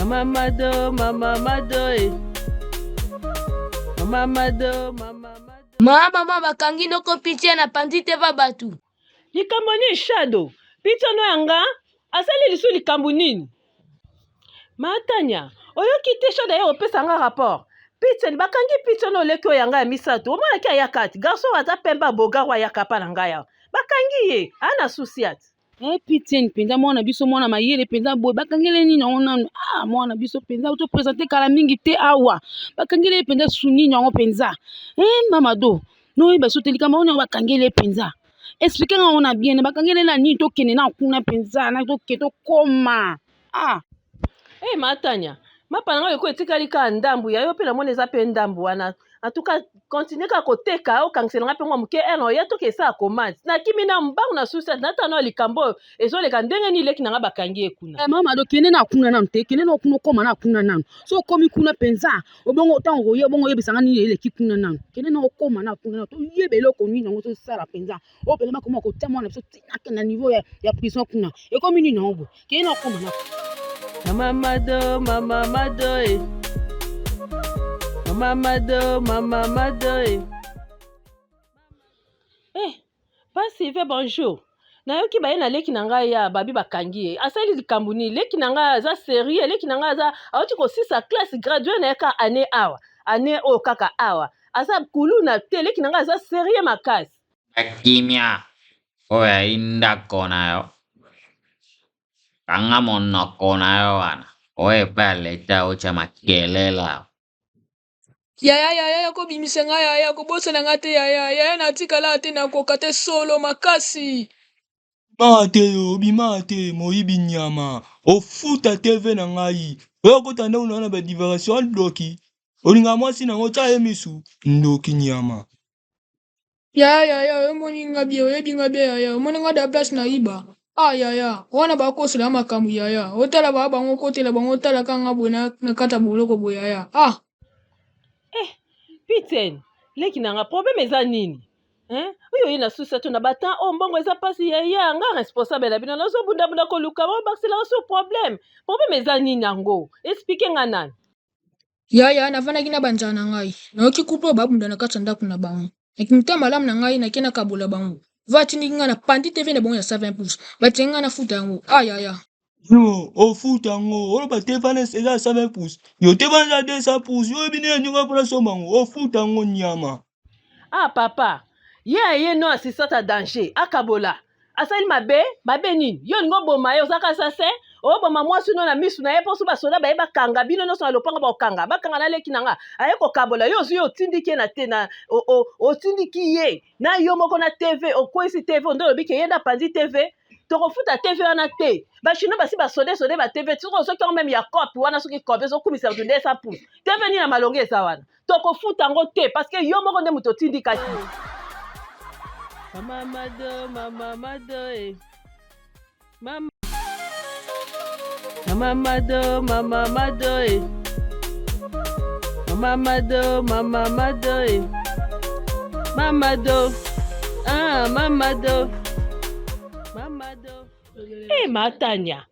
Mama Mado, Mama Mado, Mama Mado, Mama Mado. Mama bakangi noko pitié na pandite va batu. Likambo nini Shadow? Pito no yanga? Asali lisu likambo nini? Matanya, oyoki te Shadow ya opesa nga rapport. Pito bakangi pito no leki oyanga ya misato. Omona ki ayakati. Garçon ata pemba boga wa yakapa na ngaya. Bakangi ye, ana susiat. Pitié penza mwana biso mwana mayele penza boy bakangele nini ona mwana biso penza auto présenter kala mingi te awa bakangele penza suni nyango penza mama do no yeba so telika maona bakangele penza expliquer nga ona bien bakangele na nini to kene na kuna penza na to keto koma Matanya mapana nga yoko etikali ka ndambu ya yo pe na mona eza pe ndambu wana en tout cas continue ka koteka okangisela nga pe ngwa moke eno ya toke esa commande na kimi na mbangu na susi na tano likambo ezoleka ndenge ni leki na nga bakangi ekuna mama do kene na kuna nanu te kene na kuna koma na kuna nanu so komi kuna penza obongo tango ye obongo yebisanga nini eleki kuna nanu kene na koma na kuna nanu to yebele ko nini ngo to sala penza o pele makoma ko temo na biso tinaka na niveau ya prison kuna ekomi nini ngo kene na koma na Mama Mado, Mama Mado, Mama Mado, Mama Mado, Pasi ve bonjour. Na yoki baye na leki na ngai ya babi bakangi asali likambo nini leki na ngai aza sérieux leki na ngai aza auti ko sisa classe gradué na ka année awa année o kaka awa asa kulu na te leki na ngai aza sérieux makasi Kimia oya inda kona yo kanga monoko na yo wana oye pale ta ocha makelela Yaya ko bimisa nga yaya ko bosana nga te yaya natikala te na kokate solo makasi. Bimate moyibi nyama ofuta TV na ngai oyokota nde unaona ba diversion ndoki olinga mwasi nango tya ye misu ndoki nyama Yaya omoni nga bie oyebi nga bie yaya omoni nga da place na iba yaya wana bakosela makambo yaya otala ba bango kotela bango tala kanga bwe na kata boloko bwe yaya Piten leki na nga problème eza nini oyo ye na susi to na batan mbongo eza pasi ya nga responsable na bino nazobundabunda koluka bakisela oso problème eza nini yango explique nga nani yaya navandaki na banjala na ngai nayoki kuple babunda na kati ya ndako na bango nakimita malamu na ngai nake nakabola bango vatindiki nga na pandi tv na bango ya 7 pouces batingi nga na futa yango yaya yo ofuta yango oloba TV eza 7 pouces yo TV eza 200 pouces yo ebini eninga mpona somba yango ofuta yango nyama papa ye no assistant à danger akabola asali mabe nini yo ningo boma ye ozaka sase oboma mwasi no na misu na ye mposo basoda baye bakanga bino nyonso na lopango bakanga na leki na nga aye kokabola yo ozi otindiki ye na te na otindiki ye na yo moko na TV okwesi TV nde olobiki ye na pandi TV tokofuta TV wana te bachino basi basode ba TV soki yango meme ya kope wana soki kope ezokumisa bato nde esa pouce TV nini na malonge eza wana tokofuta yango te parce que yo moko nde moto otindikaki Mama Mado, Mama Mado, Mama Mado, Mama Mado, Mama Mado, Mama Mado, Mamado, Mamado, Mamado. Matanya,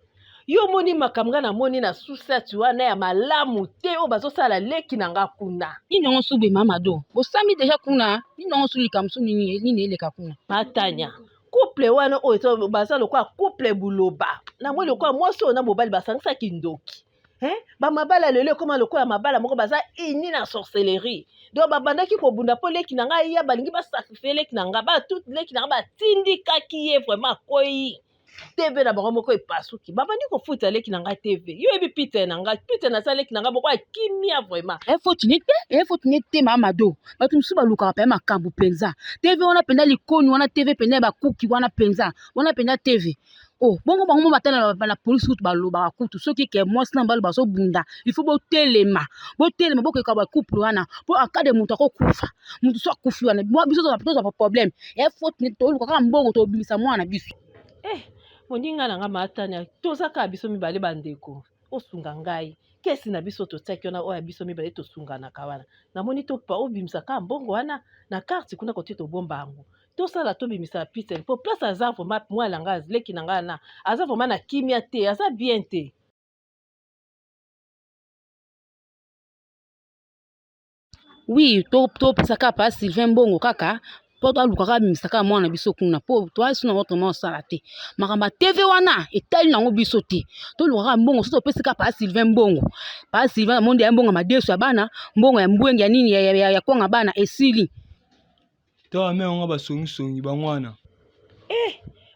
yo moni makamga na moni na susati wana ya malamu te o bazosala leki na nga kuna nini ngo sube mama do bosami deja kuna nini ngo sulika msu nini eleka kuna Matanya couple wana oyo baza lokwa couple buloba na moni lokwa mwasi na mobali basangisaki ndoki bamabala lelo ekoma lokola mabala moko baza ini na sorcellerie donc babandaki kobunda mpo leki na ngai ya balingi basakrifie leki na nga batuti leki na nga batindikaki ye vraiment akoyi TV na bango moko epasuki babandi kofuta leki na nga TV yo ebi Peter na nga Peter na sa leki na nga moko akimia vraiment faut te mama do bato mosusu balukaka pe makambo penza TV wana penza likoni wana TV penza bakuki wana penza TV bongo bango batala na police kutu balobaka kutu soki ke mwasi na mbali bazobunda il faut botelema bokoyeka bacouple wana mpo akade moto akokufa moto so akufi wana biso tozwa problème faut toluka kaka mbongo tobimisa mwana biso moninga na nga Matanya tozaka biso mibale bandeko osunga ngai kesi na biso totiaki wana oyo biso mibale tosunganaka wana namoni topa obimisaka mbongo wana na karte kuna kote tobomba yango tosala tobimisa Peter mpo place aza vraiment mwana nga leki na nga na aza vraiment na kimia te aza bien te oui topesa kaka pa Sylvain mbongo kaka mpo toaluka kaka bimisa kaka mwana biso kuna mpo toasi na autrement osala te makambo ya tv wana etali nango biso te toluka kaka mbongo so topesi kaka pa Sylvain mbongo pa Sylvain amondi ya mbongo ya madeso ya bana mbongo ya mbwenge ya nini ya kwanga bana esili tala me yango basongisongi bangwana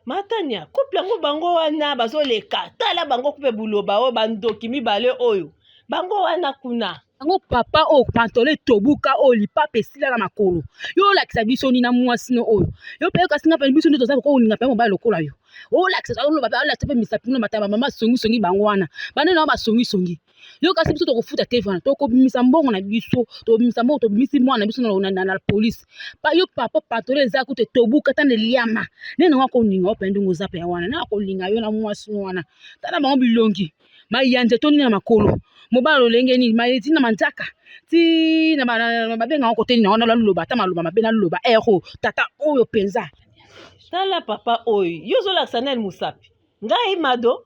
matania couple yango bango wana bazoleka tala bango couple buloba oyo bandoki mibale oyo bango wana kuna yango papa oyo pantole tobuka oyo lipapa esila na makolo yo olakisa biso nini na mwasino oyo yo mpe yokasinga mpe biso nde toza koka olinga mpe mobali lokola yo olakisa oloba olakisa mpe misapino mataba mama songisongi bango wana bande nao basongisongi yo kasi biso tokofuta tv wana tokobimisa mbongo na biso tobimisa mbongo tobimisi mwana na biso na polisi yo papa pantole eza kute tobuka tana liama nde nango akolinga ope ndenge oza mpe ya wana na akolinga yo na mwasino wana tala bango bilongi mayanje tonini na makolo mobali olenge nini maeti na manzaka ti na babenga ngo kote na wana laloba ata maloba mabe na loba ero tata oyo penza tala papa oyo yo ozolakisa nani mosapi ngai mado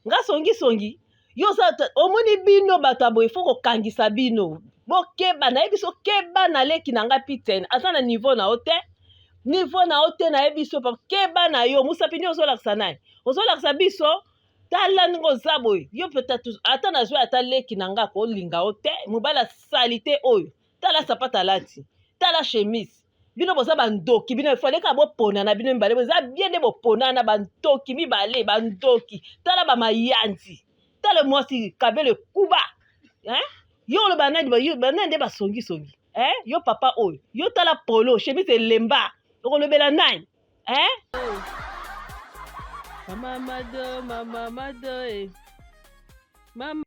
nga songisongi yo omoni bino bato ya boye fo kokangisa bino bokeba nayebi so keba na leki na nga pitene aza na niveau na yo te nayebi so keba na yo mosapi nde ozolakisa nani ozolakisa biso tala ndenge oza boye yo peut-être ata nazwi ata leki na nga kolinga yo te mobali asali te oyo tala sapata alati tala chemise bino boza bandoki bino efaleka boponana bino mibale boza bien nde boponana bandoki mibale bandoki tala bamayanzi tala mwasi kabele kuba yo oloba nani banani nde basongisongi yo papa oyo yo tala polo chemise elemba okolobela nani Mama Mado, Mama Mado, Mama